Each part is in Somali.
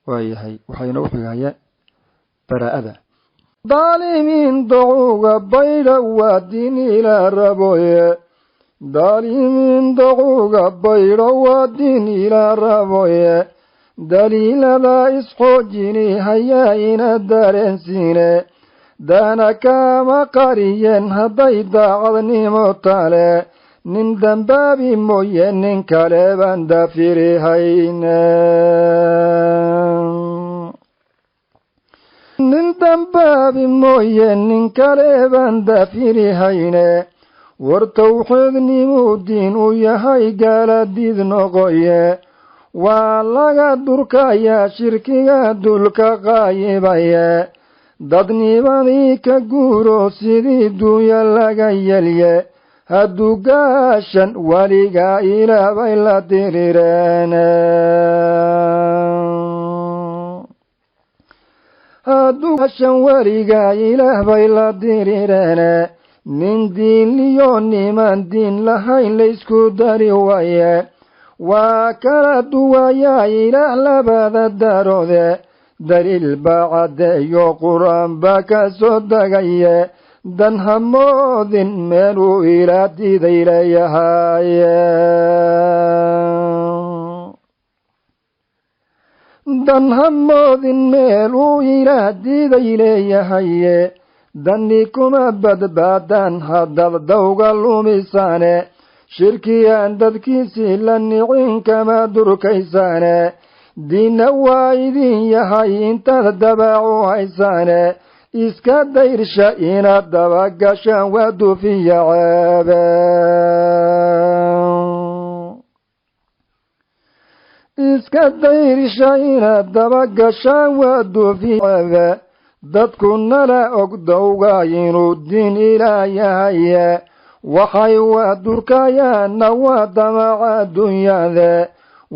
waayahay waxayna u xigayaan baraa'ada ظالمين دعوغا بيدا ودين إلى ربوية ظالمين دعوغا بيدا ودين إلى ربوية دليل ذا إسحوجيني هياين الدارنسين دانا كاما قريا هدايدا عظني مطالة نندن بابي موين ننكالبا دافري هينا nindan baabi mooye nin kale baan daafiri hayne war tawxiidnimuu diin u yahay gaaladiid noqoye waa laga durkayaa shirkiga dulka qaayibaye dadnimadii ka guuro sidii duunya laga yelye hadduu gaashan weligaa ilaabay la dirireene hadduu gaashan weligaa ilaah bay la dirireene nin diinliyo niman diin lahayn laysku dari waye waa kala duwayaa ilaah labada daroode daliil baa caddeeyo qur-aan baa ka soo degaye dan hamoodin meeluu ilaa diiday leeyahaye dan hamoodin meeluu ilaa diiday leeyahaye dani kuma badbaadaan haddaad dawga lumisaane shirkiyaan dadkiisii la nicin kama durkaysaane diinna waa idin yahay intaad dabaacu haysaane iska dayrsha inaad dabagashaan waa dufiya ceebe iska dayrsha inaad dabagashaan waa dufiya ceebe dadku nala og dawga inuu diin ilaah yahaye waxay waa durkayaanna waa damaca adduunyade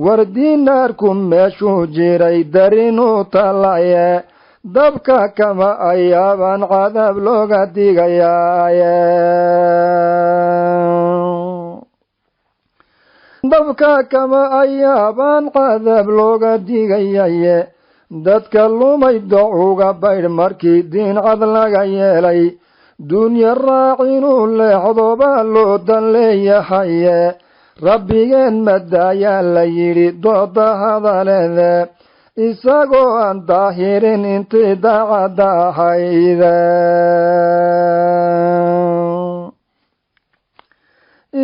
war diinaarku meeshuu jiray darinuu talaye dabka kama ayaabaan cadaab looga digayaaye dabka kama ayaabaan cadaab looga digayaye dadka lumay dacuga baydh markii diin cad laga yeelay dunya raacinuu leexdo baa loo dan leeyahaye rabbigeen madaayaa la yidhi dooda hadaleede isagoo aan daahirin intii daacadda ahayde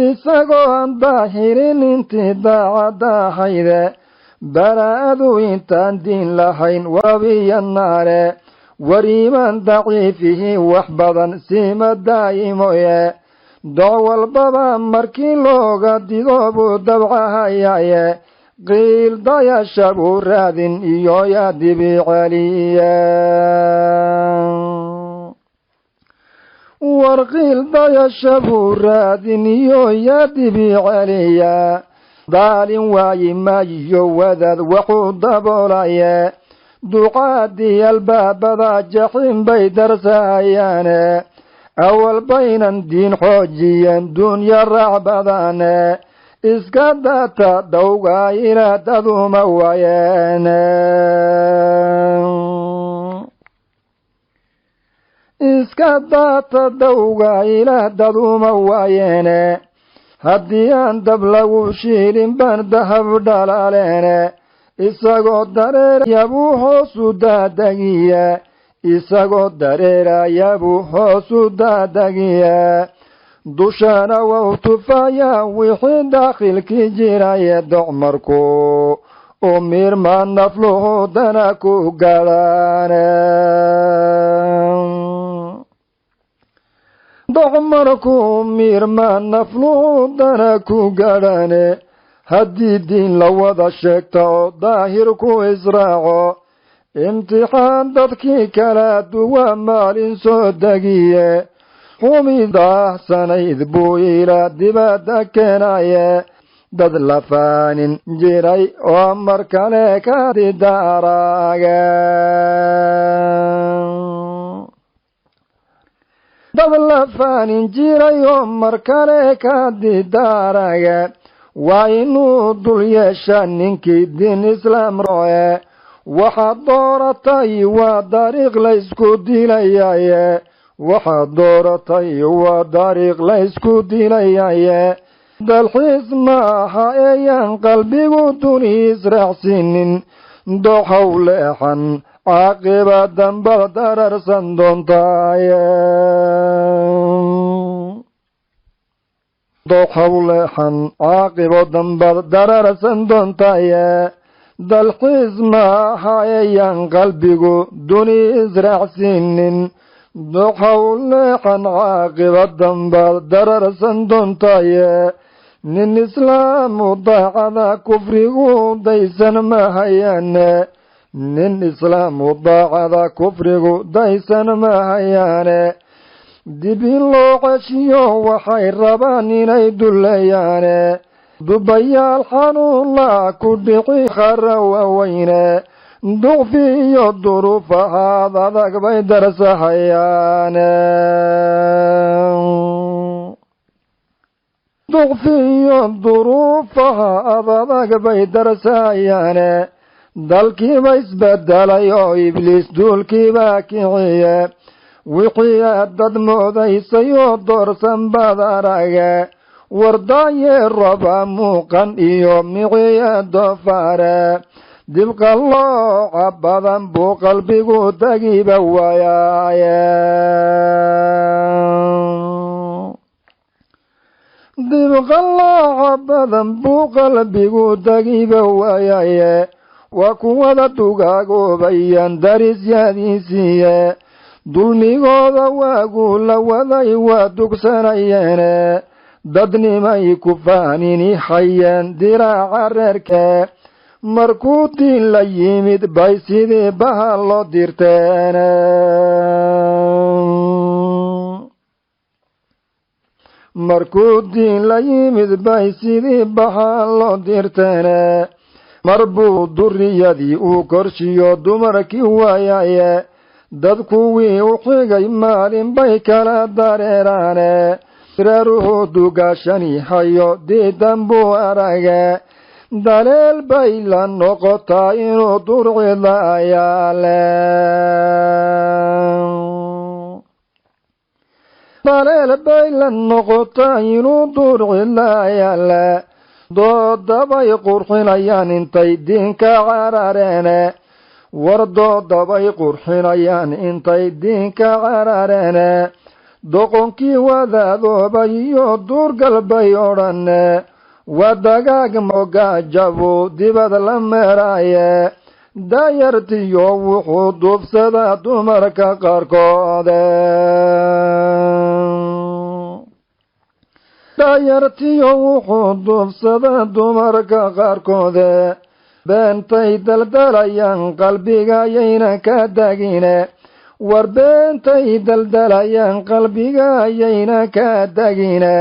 isagoo aan daahirin intii daacadda ahayde baraa'adu intaan diin lahayn wabiya naare war iimaan daciifihii wax badan siima daa'imoye doc walbaba markii looga dido buu dabcahayaye qiil dayasha buu raadin iyo yaa dibi celiye war qiil dayasha buu raadin iyo yaa dibi celiya daalin waayi maayiyo wadaad waxuu daboolaye ducaadii albaabada jaxiin bay darsahayaane awal baynan diin xoojiyeen dunya raacbadaane iska daata dawga ilaa daduma wayeene iska daata dawga ilaa daduma waayeene haddii aan dab lagu shiilin baan dahab dhalaaleene isagoo dareerayabuu hoosu daadagiye isagoo dareerayabuu hoosu daadagiye dushana wau tufayaa wixii daakhilkii jiraye doc markuu u miirma nafluhu dana ku gadaane doc markuu miirma nafluhu dana ku gadhane haddii diin la wada sheegta oo daahirku israaco imtixaan dadkii kala duwa maalin soo degiye xumi daahsanayd buu ilaa dibadda keenaye dad la faanin jiray oo mar kale ka didaaraage dad la faanin jiray oo mar kale ka didaaraage waa inuu dul yeesha ninkii diin islaam roe waxaad dooratay waa dariiq laysku dilayaye waxaad dooratay waa dariiq laysku dilayaye dalxiis maaha eeyaan qalbigu duni israacsiinin doxow leexan caaqiba dambad dararsan doontaaye doxow leexan caaqibo dambad dararsan doontaaye dalxiis maaha eeyaan qalbigu duni israacsiinin doxow leexan caaqiba dambad dararsan doontaaye nin islaamu daacada kufrigu daysan mahayaane nin islaamu daacada kufrigu daysan mahayaane dib in loo ceshiyo waxay rabaan inay duleeyaane dubayaal xanuunla ku dhici khara waaweyne duqfi iyo duruufahaad adag bay darsahayaane duqfi iyo duruufaha adag bay darsahayaane dalkiiba isbedelay oo ibliis duulkiibaa kiciye wixii aad dad moodaysay oo doorsan baad arage wardaayee raba muuqan iyo miciye doofaare dibqallooca badan buu qalbigu tagiba waayaaye dibqallooca badan buu qalbigu tagiba waayaye waa kuwada dugaagobayaan darisyadiisiiye dulmigooda waagu la waday waa dugsanayeene dadnimay ku faanini hayeen diraaca reerke markuu diin la yimid bay sidii bahal loo dirteene markuu diin la yimid bay sidii bahal loo dirteene mar buu duriyadii uu korshiyo dumarkii waayaye dad kuwii u xigay maalin bay kala dareeraane reeruhu dugaashani hayo diidan buu arage daleel bay la noqotaa inuu durcida ayaale daleel bay la noqotaa inuu durcida ayaale doodabay qurxinayaan intay diinka carareene wardoodabay qurxinayaan intay diinka carareene doqonkii wadaadoobay iyo duurgalbay odhane waa dagaag mogaajabu dibad la meeraaye daayartiyo wuxuu duubsadaa dumarka qaarkoode daayartiyo wuxuu duubsadaa dumarka qaarkoode beentay daldalayaan qalbigayayna ka dagine war beentay daldalayaan qalbigayayna ka dagine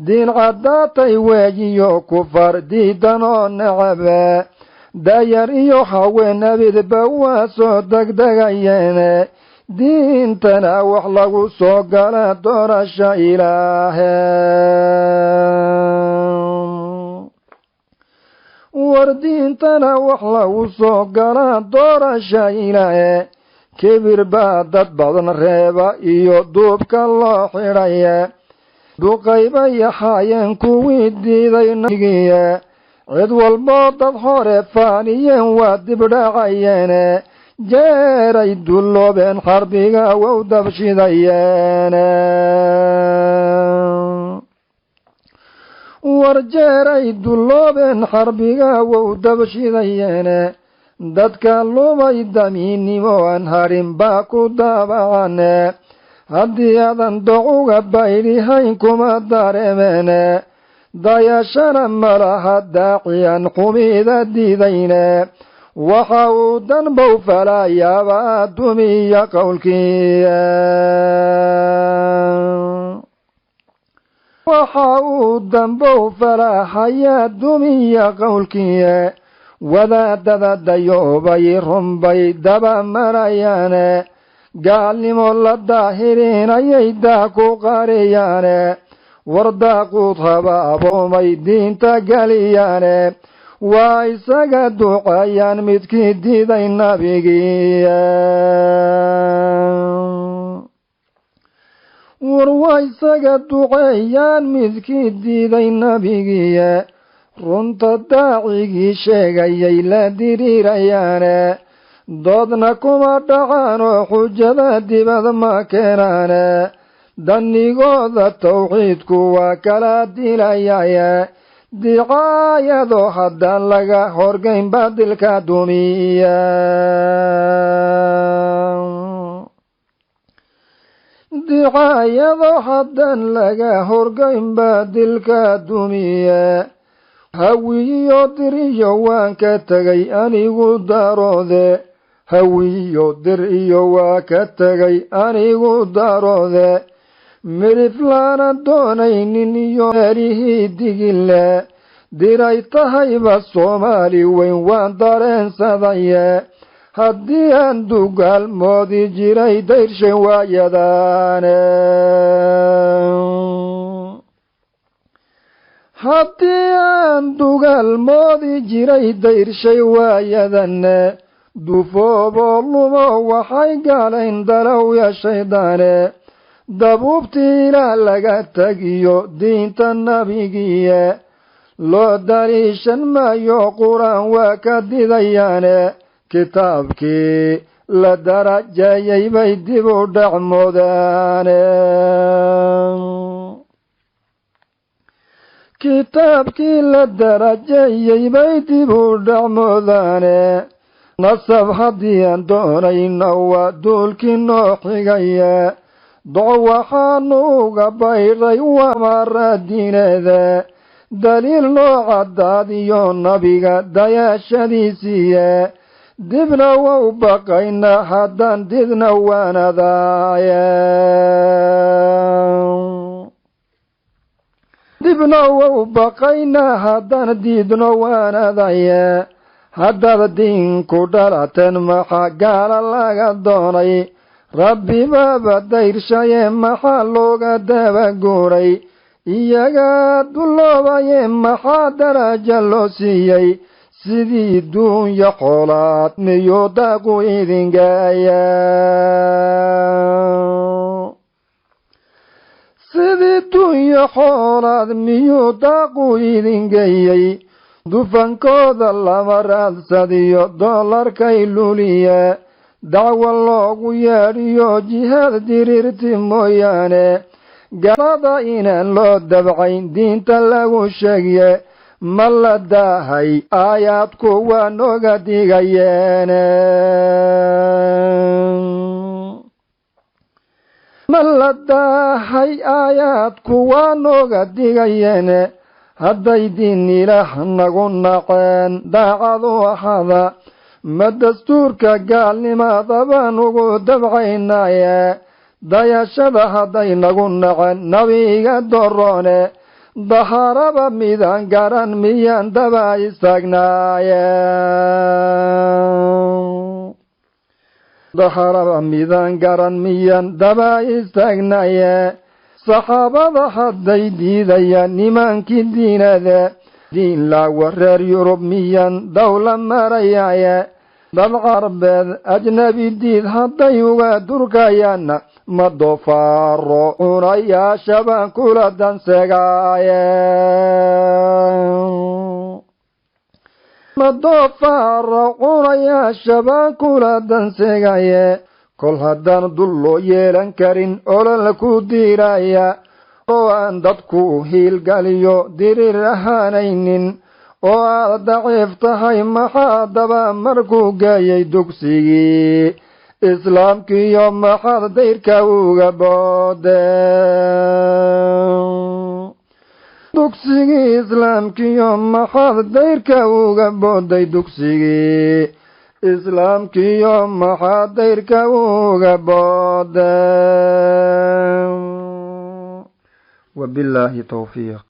diin caddaatay weeyiyo kufar diidan oo nacabe daayar iyo haween abidba waa soo degdegayeene diintana wax lagu soo gala doorasha ilaahe war diintana wax lagu soo gala doorasha ilaahe kibir baa dad badan reeba iyo duubka loo xidhaye duqaybay ahaayeen kuwii diiday nabigiye cid walboo dad hore faaniyeen waa dibdhacayeene jeeray dulloobeen xarbiga wow dabshidayeene war jeeray dulloobeen xarbiga wow dabshidayeene dadka lumay damiinnimo aan harin baa ku daabacane haddii aadan docuga baylihayn kuma dareemeene dayashana malaha daaciyan xumida diidayne waxa uu danbow falaayaaba dumiya qowlkiiya waxa uu danbow falaahayaa dumiya qowlkiiya wadaadada dayoobay runbay daba marayaane gaalnimo la daahirinayay daa ku qariyaane war daaquud haba aboomay diinta geliyaane waa isaga ducayaan midkii diiday nabigiya war waa isaga ducayaan midkii diiday nabigiya runta daacigii sheegayay la diriirayaane doodna kuma dhacaan oo xujada dibad ma keenaane danigooda tawxiidku waa kala dilayaya dicaayado haddaan laga horgayn baadilka dumiya dicaayado haddaan laga horgayn baadilka dumiya hawiyo diriyo waan ka tegay anigu daroode hawiyo diriyo waa ka tegay anigu daroode midiflaana doonaynin iyo meelihii digile diray tahayba soomaali weyn waan dareensadaye haddii aan dugaalmoodi jiray dayrshay waayadaane haddii aan dugaalmoodi jiray dayrshay waayadane dufooboo lumo waxay gaalayn dalowya shaydaane dabuubtii ilaah laga tagiyo diinta nabigiye loo daliishan maayo qur-aan waa ka didayaane kitaabkii la darajeeyay bay dib u dhacmoodaane kitaabkii la darajeeyay bay dib u dhacmoodaane nasab haddii aan doonayno waa duulkii noo xigaya doc waxaanu uga bayray waa mara diineeda daliil loo caddaadiyo nabiga dayaashadiisiiye dibna wau baqayna haddaan didna waanadaaye dibna wau baqayna haddaan diidno waanadaye haddaad diinku dhalateen maxaa gaala laga doonay rabbi baaba dayrshaye maxaa looga dabaguuray iyagaa dulloobaye maxaa daraja loo siiyey sidii duunya xoolaad miyuu daaqu idingaaya sidii duunya xoolaad miyuu daaqu idingeeyey dufankooda lama raadsadiyo doolarkay luliya dacwo loogu yeedhiyo jihaad diriirti mooyaane gaalada inaan loo dabcayn diinta lagu sheegye ma la daahay aayaadku waa nooga digayeene ma la daahay aayaadku waa nooga digayeene hadday diin ilaah nagu naqeen daacadu ahada ma dastuurka gaalnimada baan ugu dabcaynaye dayashada hadday nagu naqeen nabiga doroone daharaba midaan garan miyaan daba istaagnaaye daharaba midaan garan miyaan daba istaagnaye saxaabada hadday diidayaan nimaankii diinada diin laawa reer yurub miyaan dawla marayaye dad carbeed ajnabi diid hadday uga durkayaanna ma doofaaro cunayaasha baan kula danseegaaye ma doofaaro cunayaasha baan kula danseegaye kol haddaan dul loo yeelan karin olol ku diiraya oo aan dadku hiilgaliyo diriir ahaanaynin oo aad daciif tahay maxaa daba markuu geeyay dugsigii islaamkiiyo maxaad dayrka uga boodeen dugsigii islaamkiiyo maxaad dayrka uga booday dugsigii islaamkiiyo maxaad dayrka uga boodeen وبالله توفيق